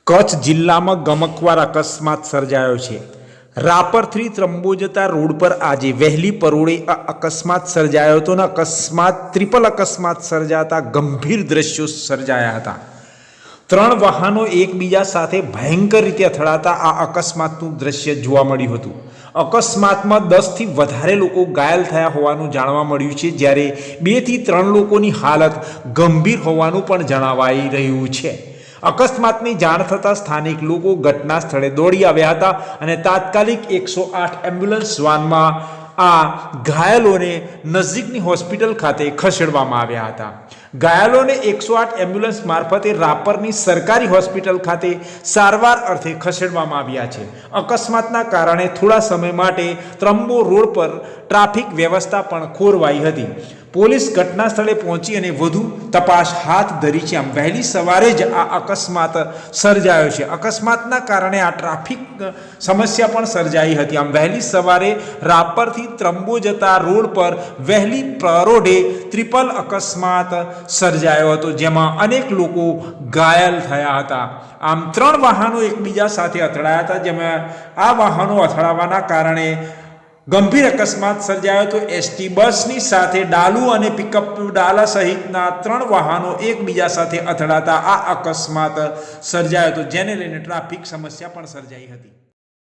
કચ્છ જિલ્લામાં ગમખ્વાર અકસ્માત સર્જાયો છે। રાપરથી ત્રંબો જતા રોડ પર આજે વહેલી પરોળે આ અકસ્માત સર્જાયો હતો ને ટ્રિપલ અકસ્માત સર્જાતા ગંભીર દ્રશ્યો સર્જાયા હતા। ત્રણ વાહનો એકબીજા સાથે ભયંકર રીતે અથડાતા આ અકસ્માતનું દ્રશ્ય જોવા મળ્યું હતું। અકસ્માતમાં 10 થી વધારે લોકો ઘાયલ થયા હોવાનું જાણવા મળ્યું છે, જ્યારે 2 થી 3 લોકોની હાલત ગંભીર હોવાનું પણ જણાવાઈ રહ્યું છે। અકસ્માતની જાણ થતાં સ્થાનિક લોકો ઘટના સ્થળે દોડી આવ્યા હતા અને તાત્કાલિક 108 એમ્બ્યુલન્સ વાનમાં આ ઘાયલોને નજીકની હોસ્પિટલ ખાતે ખસેડવામાં આવ્યા હતા। ઘાયલોને 108 એમ્બ્યુલન્સ મારફતે રાપરની સરકારી હોસ્પિટલ ખાતે સારવાર અર્થે ખસેડવામાં આવ્યા છે। અકસ્માતના કારણે થોડા સમય માટે ત્રંબો રોડ પર ટ્રાફિક વ્યવસ્થા પણ ખોરવાઈ હતી। પોલીસ ઘટના સ્થળે પહોંચી અને વધુ તપાસ હાથ ધરી છે। આમ વહેલી સવારે જ આ અકસ્માત સર્જાયો છે। અકસ્માતના કારણે આ ટ્રાફિક સમસ્યા પણ સર્જાઈ હતી। આમ વહેલી સવારે રાપરથી ત્રંબો જતા રોડ પર વહેલી પરોઢે ટ્રિપલ અકસ્માત સર્જાયો હતો, જેમાં અનેક લોકો ઘાયલ થયા હતા। આમ 3 વાહનો એકબીજા સાથે અથડાયા હતા, જેમાં આ વાહનો અથડાવાના કારણે ગંભીર અકસ્માત સર્જાયો તો એસટી બસની સાથે ડાલુ અને પિકઅપ ડાલા સહિતના 3 વાહનો એકબીજા સાથે અથડાતા આ અકસ્માત સર્જાયો હતો, જેને લઈને ટ્રાફિક સમસ્યા પણ સર્જાઈ હતી।